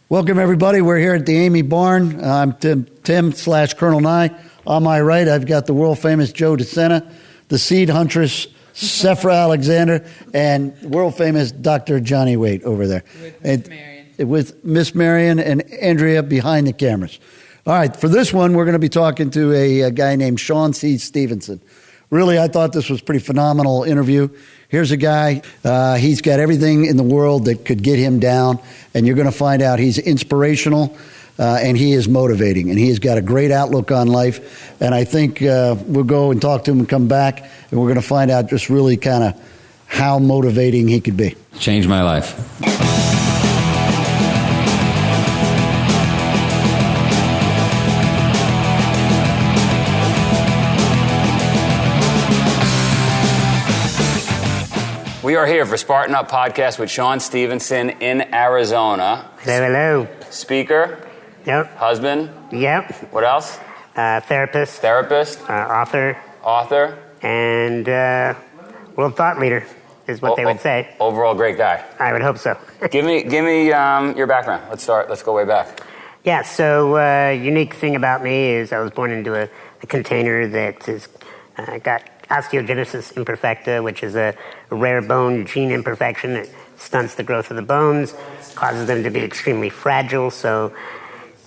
Welcome, everybody. We're here at the Amy Barn. I'm Tim/Colonel Nye. On my right, I've got the world-famous Joe Desena, the seed huntress, Sephra Alexander, and world-famous Dr. Johnny Waite over there. With Miss Marion and Andrea behind the cameras. All right, for this one, we're going to be talking to a guy named Shawn C. Stephenson. Really, I thought this was a pretty phenomenal interview. Here's a guy, he's got everything in the world that could get him down, and you're going to find out he's inspirational, and he is motivating, and he has got a great outlook on life. And I think we'll go and talk to him and come back, and we're going to find out just really kind of how motivating he could be. Changed my life. We are here for Spartan Up podcast with Shawn Stephenson in Arizona. Hello. Speaker. Yep. Husband. Yep. What else? Therapist. Author. And world thought leader is what they would say. Overall great guy. I would hope so. Give me your background. Let's go way back. Yeah, so unique thing about me is I was born into a container that is got osteogenesis imperfecta, which is a rare bone gene imperfection that stunts the growth of the bones, causes them to be extremely fragile. So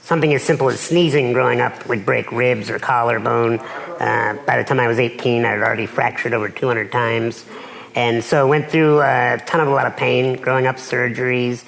something as simple as sneezing growing up would break ribs or collarbone. By the time I was 18, I had already fractured over 200 times. And so I went through a lot of pain growing up, surgeries,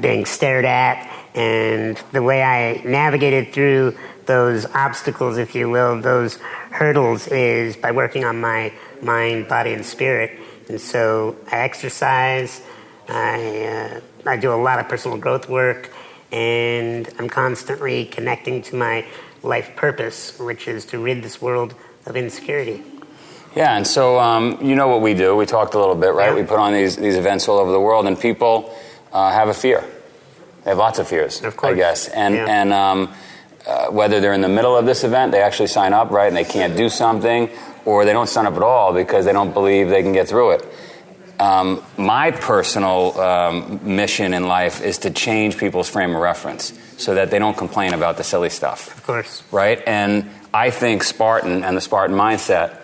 being stared at. And the way I navigated through those obstacles, if you will, those hurdles, is by working on my mind, body, and spirit. And so I exercise, I do a lot of personal growth work, and I'm constantly connecting to my life purpose, which is to rid this world of insecurity. Yeah, and so you know what we do. We talked a little bit, right? Yeah. We put on these events all over the world, and people have a fear. They have lots of fears, of course. I guess. And whether they're in the middle of this event, they actually sign up, right, and they can't do something, or they don't sign up at all because they don't believe they can get through it. My personal mission in life is to change people's frame of reference so that they don't complain about the silly stuff. Of course. Right? And I think Spartan and the Spartan mindset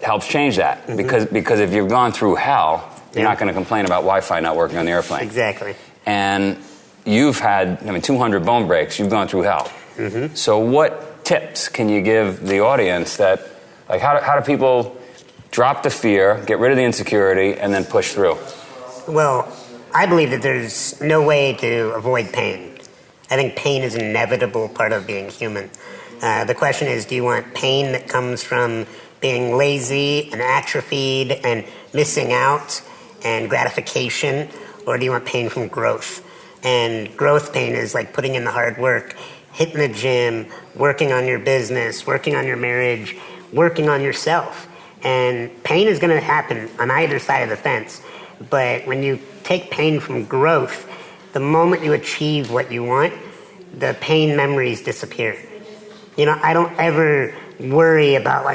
helps change that. Mm-hmm. Because if you've gone through hell, you're not going to complain about Wi-Fi not working on the airplane. Exactly. And you've had, 200 bone breaks. You've gone through hell. Mm-hmm. So what tips can you give the audience that, like, how do people drop the fear, get rid of the insecurity, and then push through? Well, I believe that there's no way to avoid pain. I think pain is an inevitable part of being human. The question is, do you want pain that comes from being lazy and atrophied and missing out and gratification, or do you want pain from growth? And growth pain is like putting in the hard work, hitting the gym, working on your business, working on your marriage, working on yourself. And pain is going to happen on either side of the fence. But when you take pain from growth, the moment you achieve what you want, the pain memories disappear. I don't ever worry about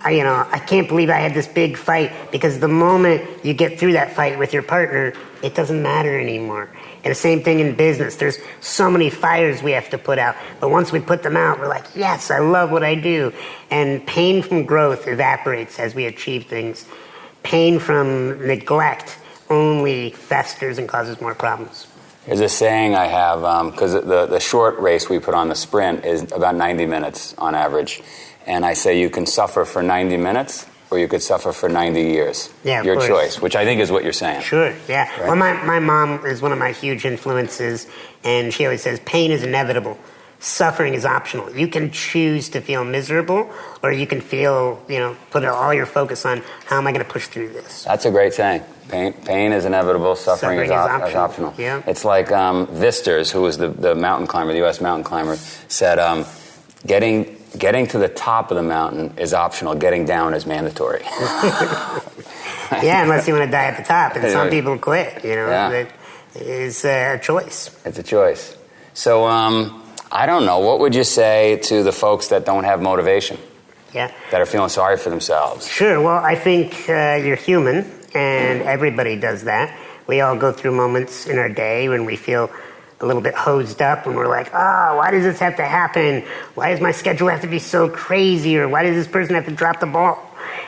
I can't believe I had this big fight, because the moment you get through that fight with your partner, it doesn't matter anymore. And the same thing in business. There's so many fires we have to put out. But once we put them out, we're like, yes, I love what I do. And pain from growth evaporates as we achieve things. Pain from neglect only festers and causes more problems. There's a saying I have, because the short race we put on, the sprint, is about 90 minutes on average. And I say you can suffer for 90 minutes, or you could suffer for 90 years. Yeah, your choice, which I think is what you're saying. Sure, yeah. Right? Well, my mom is one of my huge influences, and she always says, pain is inevitable. Suffering is optional. You can choose to feel miserable, or you can feel, put all your focus on, how am I going to push through this? That's a great saying. Pain is inevitable, suffering is optional. Yeah. It's like Visters, who was the mountain climber, the U.S. mountain climber, said, getting to the top of the mountain is optional. Getting down is mandatory. Yeah, unless you want to die at the top. And some people quit, Yeah. It is a choice. It's a choice. So, I don't know. What would you say to the folks that don't have motivation? Yeah. That are feeling sorry for themselves? Sure. Well, I think you're human, and everybody does that. We all go through moments in our day when we feel a little bit hosed up and we're like, oh, why does this have to happen? Why does my schedule have to be so crazy? Or why does this person have to drop the ball?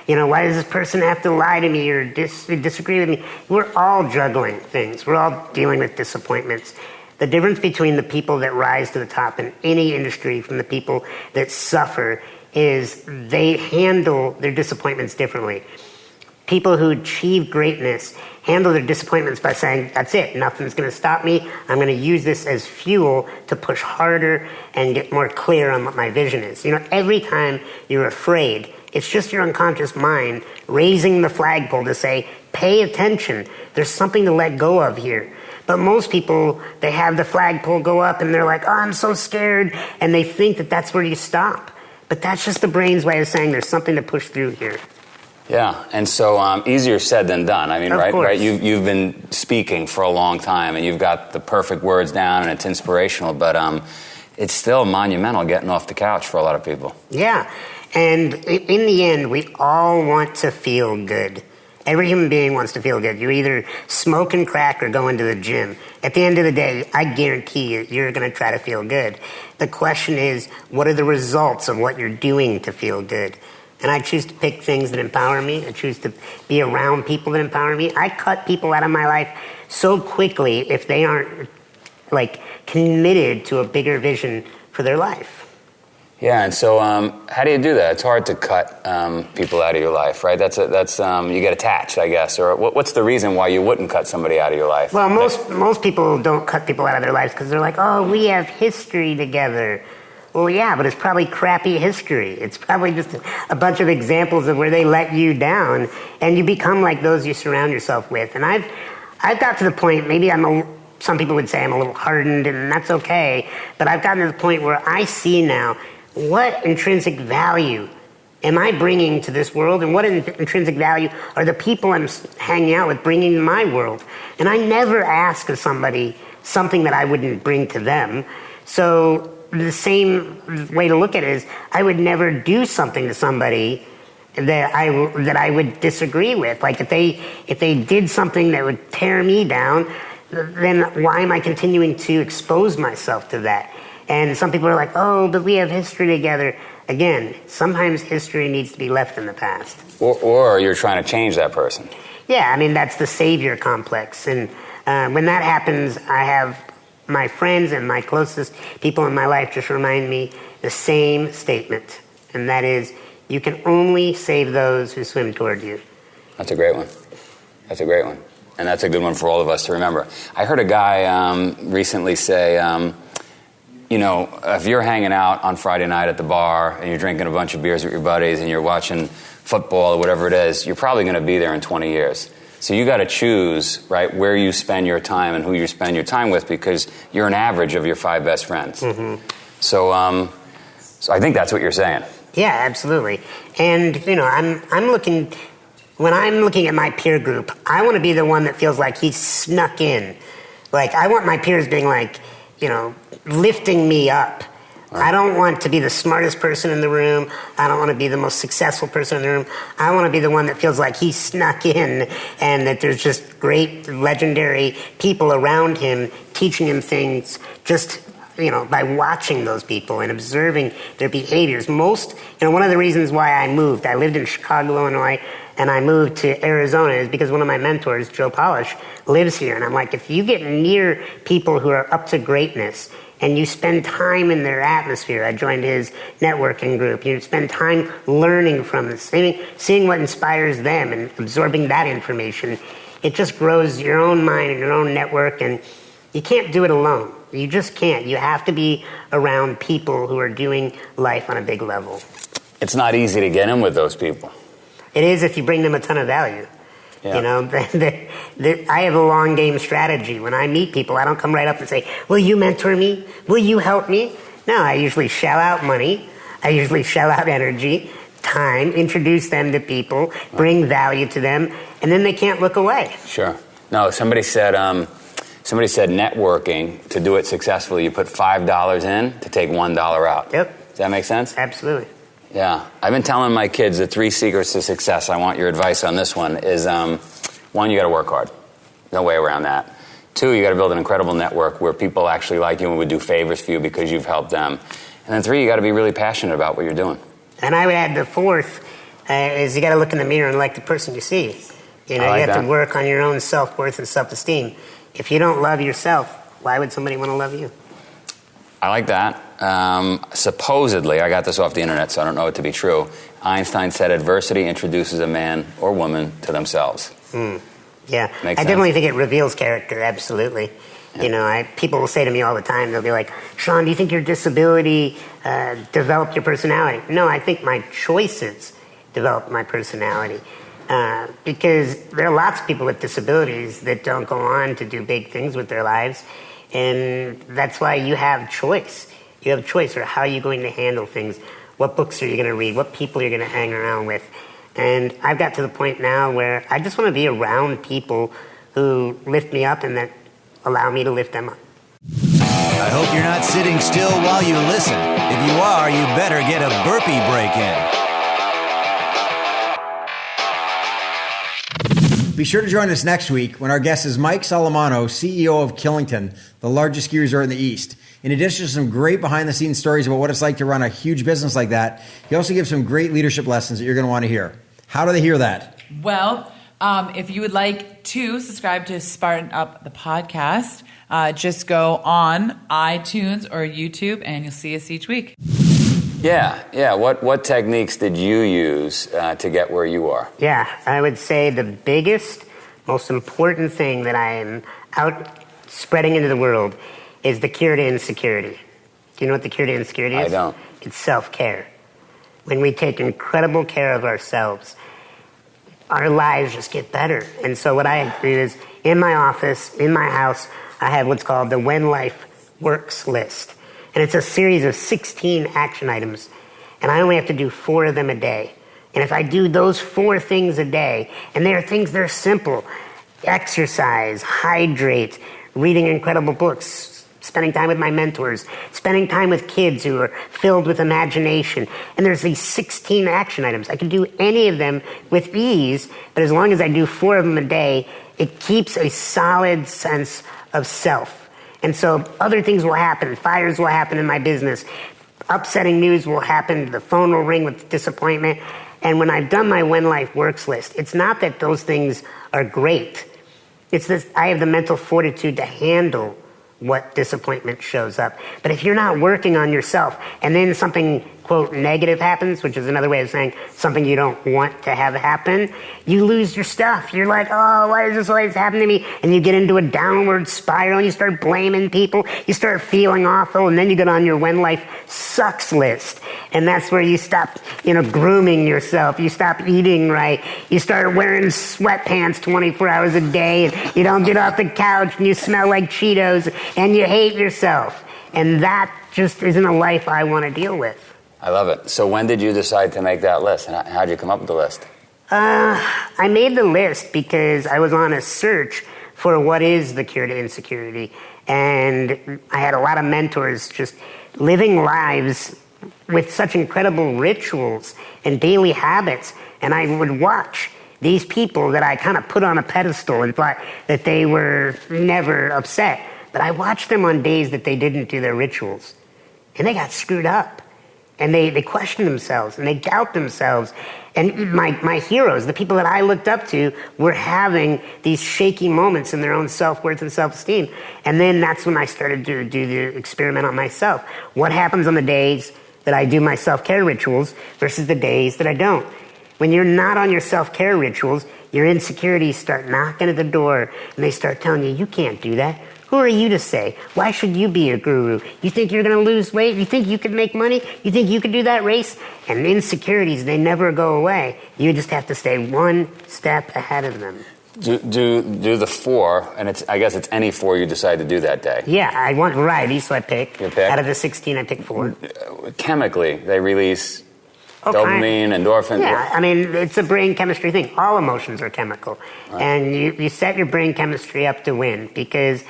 Why does this person have to lie to me or disagree with me? We're all juggling things. We're all dealing with disappointments. The difference between the people that rise to the top in any industry from the people that suffer is they handle their disappointments differently. People who achieve greatness handle their disappointments by saying, that's it, nothing's going to stop me. I'm going to use this as fuel to push harder and get more clear on what my vision is. Every time you're afraid, it's just your unconscious mind raising the flagpole to say, pay attention. There's something to let go of here. But most people, they have the flagpole go up and they're like, oh, I'm so scared. And they think that that's where you stop. But that's just the brain's way of saying there's something to push through here. Yeah, and so easier said than done. I mean, right? You've been speaking for a long time, and you've got the perfect words down, and it's inspirational. But it's still monumental getting off the couch for a lot of people. Yeah, and in the end, we all want to feel good. Every human being wants to feel good. You either smoke and crack or go into the gym. At the end of the day, I guarantee you're going to try to feel good. The question is, what are the results of what you're doing to feel good? And I choose to pick things that empower me. I choose to be around people that empower me. I cut people out of my life so quickly if they aren't committed to a bigger vision for their life. Yeah, and so how do you do that? It's hard to cut people out of your life, right? That's you get attached, I guess. Or what's the reason why you wouldn't cut somebody out of your life? Well, most people don't cut people out of their lives because they're like, oh, we have history together. Well, yeah, but it's probably crappy history. It's probably just a bunch of examples of where they let you down, and you become like those you surround yourself with. And I've got to the point, maybe some people would say I'm a little hardened, and that's okay, but I've gotten to the point where I see now what intrinsic value am I bringing to this world, and what intrinsic value are the people I'm hanging out with bringing to my world. And I never ask of somebody something that I wouldn't bring to them. So the same way to look at it is I would never do something to somebody that I would disagree with. Like if they did something that would tear me down, then why am I continuing to expose myself to that? And some people are like, oh, but we have history together. Again, sometimes history needs to be left in the past. Or you're trying to change that person. Yeah, I mean, that's the savior complex. And when that happens, I have my friends and my closest people in my life just remind me the same statement. And that is, you can only save those who swim toward you. That's a great one. And that's a good one for all of us to remember. I heard a guy recently say, if you're hanging out on Friday night at the bar and you're drinking a bunch of beers with your buddies and you're watching football or whatever it is, you're probably going to be there in 20 years. So you got to choose, right, where you spend your time and who you spend your time with, because you're an average of your 5 best friends. Mm-hmm. So I think that's what you're saying. Yeah, absolutely. And I'm looking at my peer group, I want to be the one that feels like he's snuck in. Like I want my peers being like, lifting me up. Right. I don't want to be the smartest person in the room. I don't want to be the most successful person in the room. I want to be the one that feels like he snuck in and that there's just great, legendary people around him teaching him things just, by watching those people and observing their behaviors. One of the reasons why I moved, I lived in Chicago, Illinois, and I moved to Arizona is because one of my mentors, Joe Polish, lives here. And I'm like, if you get near people who are up to greatness and you spend time in their atmosphere, I joined his networking group, you spend time learning from them, seeing what inspires them and absorbing that information, it just grows your own mind and your own network, and you can't do it alone. You just can't. You have to be around people who are doing life on a big level. It's not easy to get in with those people. It is if you bring them a ton of value. Yeah. I have a long game strategy. When I meet people, I don't come right up and say, will you mentor me? Will you help me? No, I usually shell out money. I usually shell out energy, time, introduce them to people, bring value to them, and then they can't look away. Sure. No, somebody said networking, to do it successfully, you put $5 in to take $1 out. Yep. Does that make sense? Absolutely. Yeah. I've been telling my kids the 3 secrets to success. I want your advice on this one is, one, you got to work hard. No way around that. 2, you got to build an incredible network where people actually like you and would do favors for you because you've helped them. And then 3, you got to be really passionate about what you're doing. And I would add the 4th is you got to look in the mirror and like the person you see. You know, you have to work on your own self-worth and self-esteem. If you don't love yourself, why would somebody want to love you? I like that. Supposedly, I got this off the internet, so I don't know it to be true. Einstein said adversity introduces a man or woman to themselves. Yeah, I definitely think it reveals character, absolutely. Yeah. You know, people will say to me all the time, they'll be like, Sean, do you think your disability developed your personality? No, I think my choices developed my personality. Because there are lots of people with disabilities that don't go on to do big things with their lives. And that's why you have choice. You have a choice for how you're going to handle things. What books are you going to read? What people you're going to hang around with? And I've got to the point now where I just want to be around people who lift me up and that allow me to lift them up. I hope you're not sitting still while you listen. If you are, you better get a burpee break in. Be sure to join us next week when our guest is Mike Salamano, CEO of Killington, the largest ski resort in the East. In addition to some great behind-the-scenes stories about what it's like to run a huge business like that, he also gives some great leadership lessons that you're going to want to hear. How do they hear that? Well, if you would like to subscribe to Spartan Up, the podcast, just go on iTunes or YouTube, and you'll see us each week. Yeah. What techniques did you use to get where you are? Yeah, I would say the biggest, most important thing that I am out spreading into the world is the cure to insecurity. Do you know what the cure to insecurity is? I don't. It's self-care. When we take incredible care of ourselves, our lives just get better. And so what I do is, in my office, in my house, I have what's called the When Life Works list. And it's a series of 16 action items. And I only have to do 4 of them a day. And if I do those 4 things a day, and they are things that are simple, exercise, hydrate, reading incredible books, spending time with my mentors, spending time with kids who are filled with imagination. And there's these 16 action items. I can do any of them with ease, but as long as I do 4 of them a day, it keeps a solid sense of self. And so other things will happen. Fires will happen in my business. Upsetting news will happen. The phone will ring with disappointment. And when I've done my When Life Works list, it's not that those things are great. It's that I have the mental fortitude to handle what disappointment shows up. But if you're not working on yourself and then something, quote, negative happens, which is another way of saying something you don't want to have happen, you lose your stuff. You're like, oh, why does this always happen to me? And you get into a downward spiral and you start blaming people. You start feeling awful, and then you get on your When Life Sucks list. And that's where you stop, grooming yourself. You stop eating right. You start wearing sweatpants 24 hours a day, and you don't get off the couch, and you smell like Cheetos, and you hate yourself. And that just isn't a life I want to deal with. I love it. So when did you decide to make that list? And how did you come up with the list? I made the list because I was on a search for what is the cure to insecurity. And I had a lot of mentors just living lives with such incredible rituals and daily habits. And I would watch these people that I kind of put on a pedestal and thought that they were never upset. But I watched them on days that they didn't do their rituals. And they got screwed up. And they question themselves and they doubt themselves. And my heroes, the people that I looked up to, were having these shaky moments in their own self-worth and self-esteem. And then that's when I started to do the experiment on myself. What happens on the days that I do my self-care rituals versus the days that I don't? When you're not on your self-care rituals, your insecurities start knocking at the door and they start telling you, you can't do that. Who are you to say? Why should you be a guru? You think you're going to lose weight? You think you could make money? You think you could do that race? And insecurities, they never go away. You just have to stay one step ahead of them. Do the 4, and I guess it's any 4 you decide to do that day. Yeah, I want variety, so I pick. You pick? Out of the 16, I pick 4. Chemically, they release dopamine, endorphins. Yeah, I mean, it's a brain chemistry thing. All emotions are chemical. Right. And you set your brain chemistry up to win, because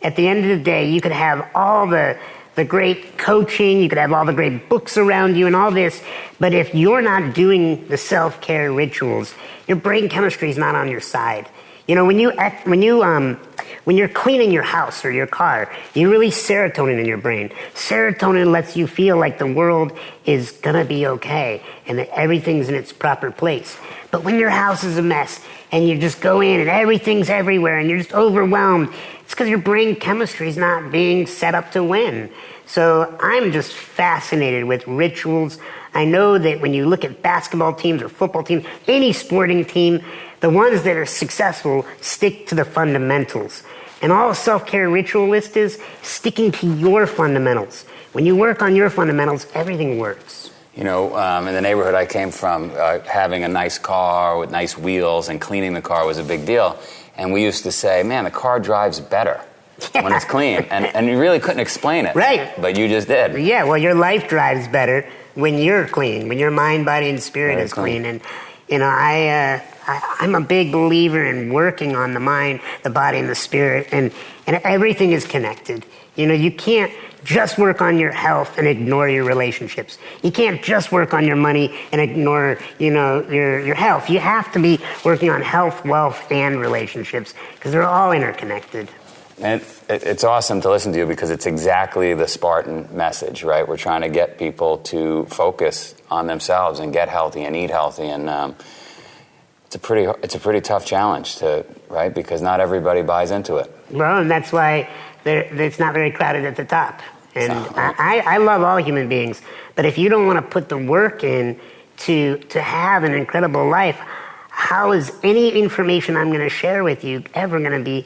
at the end of the day, you could have all the great coaching, you could have all the great books around you and all this, but if you're not doing the self-care rituals, your brain chemistry is not on your side. When you're cleaning your house or your car, you release serotonin in your brain. Serotonin lets you feel like the world is gonna be okay and that everything's in its proper place. But when your house is a mess and you just go in and everything's everywhere and you're just overwhelmed, it's because your brain chemistry is not being set up to win. So I'm just fascinated with rituals. I know that when you look at basketball teams or football teams, any sporting team, the ones that are successful stick to the fundamentals. And all a self-care ritualist is sticking to your fundamentals. When you work on your fundamentals, everything works. In the neighborhood I came from, having a nice car with nice wheels and cleaning the car was a big deal. And we used to say, man, the car drives better when it's clean. And you really couldn't explain it. Right. But you just did. Yeah, well, your life drives better when you're clean, when your mind, body, and spirit is clean. And, I'm a big believer in working on the mind, the body, and the spirit, and everything is connected. You can't just work on your health and ignore your relationships. You can't just work on your money and ignore, your health. You have to be working on health, wealth, and relationships because they're all interconnected. And it's awesome to listen to you because it's exactly the Spartan message, right? We're trying to get people to focus on themselves and get healthy and eat healthy, and it's a pretty tough challenge right? Because not everybody buys into it. Well, and that's why it's not very crowded at the top. And I love all human beings, but if you don't want to put the work in to have an incredible life, how is any information I'm going to share with you ever going to be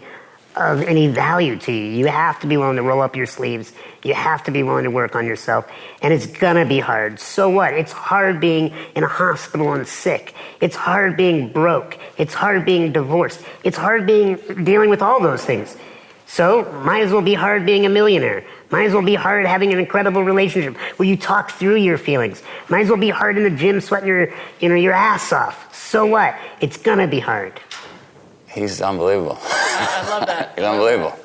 of any value to you? You have to be willing to roll up your sleeves. You have to be willing to work on yourself. And it's gonna be hard. So what? It's hard being in a hospital and sick. It's hard being broke. It's hard being divorced. It's hard dealing with all those things. So might as well be hard being a millionaire. Might as well be hard having an incredible relationship where you talk through your feelings. Might as well be hard in the gym sweating your ass off. So what? It's gonna be hard. He's unbelievable. I love that. He's unbelievable.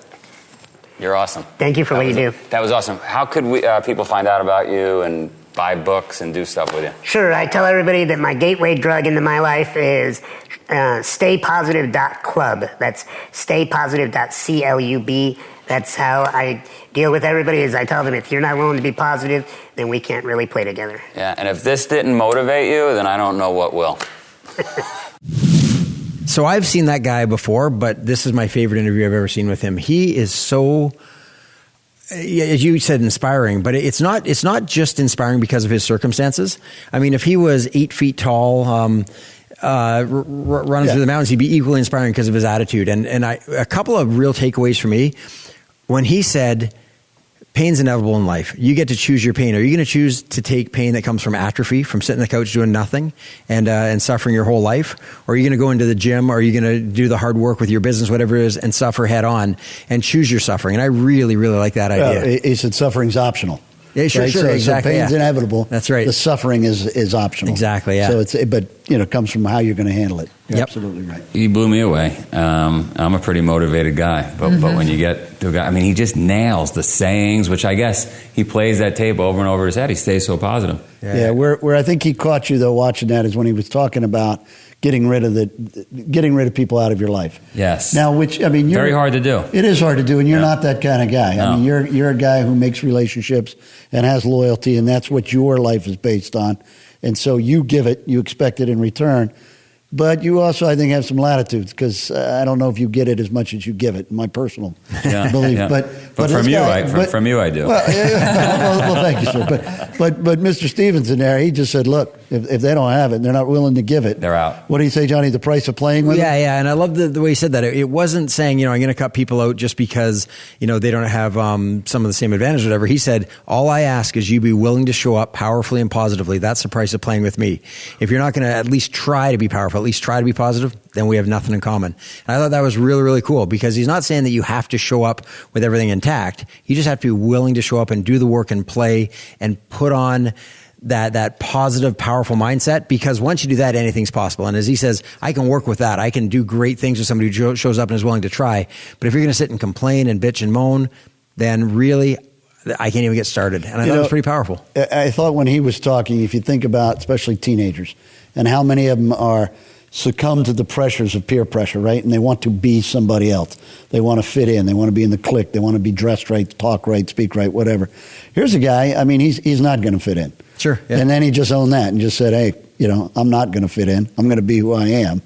You're awesome. Thank you for what you do. That was awesome. How could people find out about you and buy books and do stuff with you? Sure. I tell everybody that my gateway drug into my life is staypositive.club. That's staypositive.club. That's how I deal with everybody, is I tell them, if you're not willing to be positive, then we can't really play together. Yeah, and if this didn't motivate you, then I don't know what will. So I've seen that guy before, but this is my favorite interview I've ever seen with him. He is so, as you said, inspiring, but it's not just inspiring because of his circumstances. I mean, if he was 8 feet tall, running through the mountains, he'd be equally inspiring because of his attitude. And a couple of real takeaways for me, when he said, pain's inevitable in life. You get to choose your pain. Are you going to choose to take pain that comes from atrophy, from sitting on the couch doing nothing and suffering your whole life? Or are you going to go into the gym? Or are you going to do the hard work with your business, whatever it is, and suffer head on and choose your suffering? And I really, really like that idea. He said suffering's optional. Yeah, sure, right? sure, So exactly. pain's inevitable. That's right. The suffering is optional. Exactly, yeah. So it comes from how you're going to handle it. You're Yep. absolutely right. He blew me away. I'm a pretty motivated guy, but when you get to a guy, I mean, he just nails the sayings, which I guess he plays that tape over and over his head. He stays so positive. Yeah, where I think he caught you though watching that is when he was talking about getting rid of people out of your life. Yes. Now, very hard to do. It is hard to do, and you're not that kind of guy. No. I mean, you're a guy who makes relationships and has loyalty, and that's what your life is based on. And so you give it, you expect it in return. But you also, I think, have some latitudes because I don't know if you get it as much as you give it. My personal belief, yeah. But from this you, guy, from you, I do. Well, thank you, sir. But Mr. Stephenson there, he just said, look, if they don't have it, and they're not willing to give it, they're out. What do you say, Johnny? The price of playing with Yeah, it? yeah, and I love the way he said that. It wasn't saying, I'm going to cut people out just because, they don't have some of the same advantage or whatever. He said, all I ask is you be willing to show up powerfully and positively. That's the price of playing with me. If you're not going to at least try to be powerful, at least try to be positive, then we have nothing in common. And I thought that was really, really cool because he's not saying that you have to show up with everything intact. You just have to be willing to show up and do the work and play and put on that positive, powerful mindset, because once you do that, anything's possible. And as he says, I can work with that. I can do great things with somebody who shows up and is willing to try. But if you're going to sit and complain and bitch and moan, then really, I can't even get started. And I thought it was pretty powerful. I thought when he was talking, if you think about especially teenagers and how many of them are succumb to the pressures of peer pressure, right? And they want to be somebody else. They want to fit in. They want to be in the clique. They want to be dressed right, talk right, speak right, whatever. Here's a guy, I mean, he's not going to fit in. Sure. Yeah. And then he just owned that and just said, hey, I'm not going to fit in. I'm going to be who I am.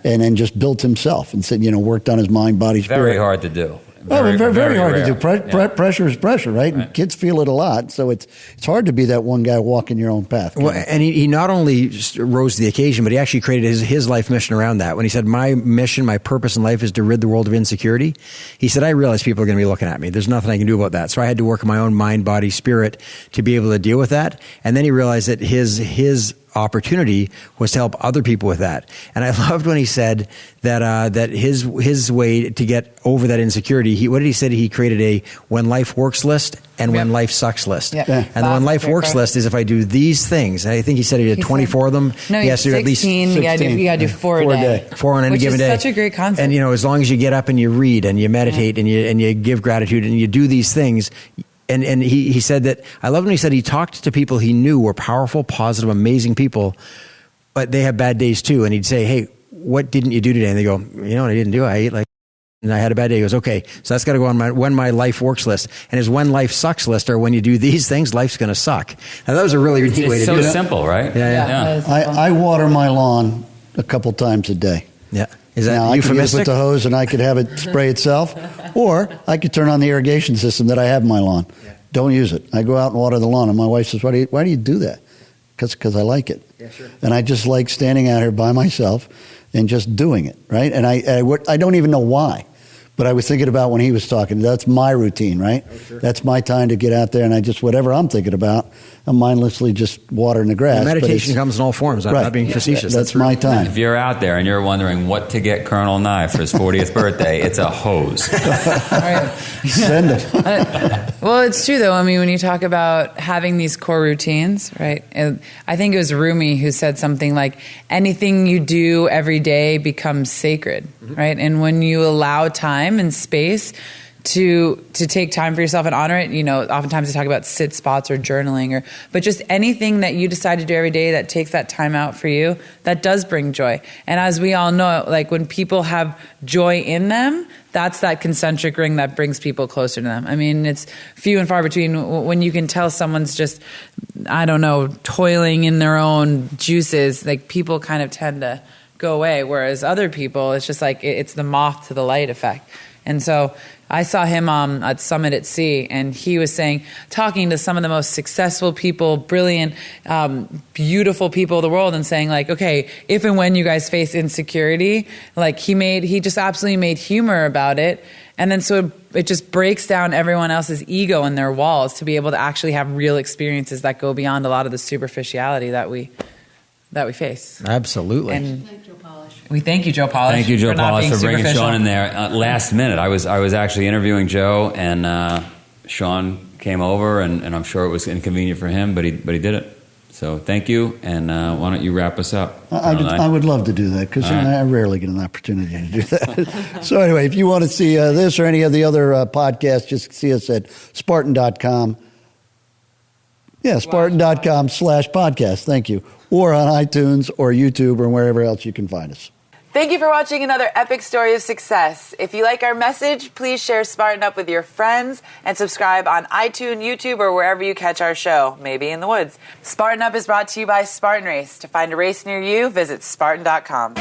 And then just built himself and said, worked on his mind, body, spirit. Very hard to do. Very hard rare. to do. Pressure is pressure, right? Kids feel it a lot, so it's hard to be that one guy walking your own path. Well, and he not only just rose to the occasion, but he actually created his life mission around that. When he said, my mission, my purpose in life is to rid the world of insecurity, he said, I realize people are going to be looking at me. There's nothing I can do about that. So I had to work on my own mind, body, spirit to be able to deal with that. And then he realized that his opportunity was to help other people with that. And I loved when he said that his way to get over that insecurity, what did he say? He created a when life works list and when life sucks list. Yep. Yeah. And the when life works list is if I do these things. And I think he said he did 24 of them. No, he has to do at least 16. You got to do 4 a day. 4 on any Which given is day. such a great concept. And as long as you get up and you read and you meditate and you give gratitude and you do these things. And he said that, I love when he said he talked to people he knew were powerful, positive, amazing people, but they have bad days too. And he'd say, hey, what didn't you do today? And they go, what I didn't do? I ate and I had a bad day. He goes, okay, so that's got to go on my life works list. And his when life sucks list are when you do these things, life's going to suck. Now that was a really neat way to do it. It's so simple, right? Yeah. I water my lawn a couple times a day. Yeah. Is that Now, I could use euphemistic? with the hose and I could have it spray itself, or I could turn on the irrigation system that I have in my lawn. Don't use it. I go out and water the lawn, and my wife says, why do you do that? Because I like it. Yeah, sure. And I just like standing out here by myself and just doing it, right? And I don't even know why, but I was thinking about when he was talking. That's my routine, right? Oh, sure. That's my time to get out there, and I just, whatever I'm thinking about, I'm mindlessly just watering the grass. And but meditation it's- comes in all forms. I'm right. not being facetious. That's real. my time. If you're out there and you're wondering what to get Colonel Nye for his 40th birthday, it's a hose. Send them. Well, it's true, though. I mean, when you talk about having these core routines, right? And I think it was Rumi who said something like, anything you do every day becomes sacred, right? And when you allow time and space to take time for yourself and honor it, oftentimes they talk about sit spots or journaling, but just anything that you decide to do every day that takes that time out for you, that does bring joy. And as we all know, like when people have joy in them, that's that concentric ring that brings people closer to them. I mean, it's few and far between when you can tell someone's just, toiling in their own juices, like people kind of tend to go away. Whereas other people, it's just like, it's the moth to the light effect. And so I saw him at Summit at Sea, and he was talking to some of the most successful people, brilliant, beautiful people of the world, and saying like, okay, if and when you guys face insecurity, like he just absolutely made humor about it. And then so it just breaks down everyone else's ego and their walls to be able to actually have real experiences that go beyond a lot of the superficiality that we face. Absolutely. And we thank you, Joe Polish. Thank you, Joe not Polish, being for bringing superficial. Sean in there. Last minute, I was actually interviewing Joe, and Sean came over, and I'm sure it was inconvenient for him, but he did it. So thank you, and why don't you wrap us up? I would love to do that because I rarely get an opportunity to do that. So anyway, if you want to see this or any of the other podcasts, just see us at Spartan.com. Yeah, Spartan.com/podcast. Thank you. Or on iTunes or YouTube or wherever else you can find us. Thank you for watching another epic story of success. If you like our message, please share Spartan Up with your friends and subscribe on iTunes, YouTube, or wherever you catch our show, maybe in the woods. Spartan Up is brought to you by Spartan Race. To find a race near you, visit Spartan.com.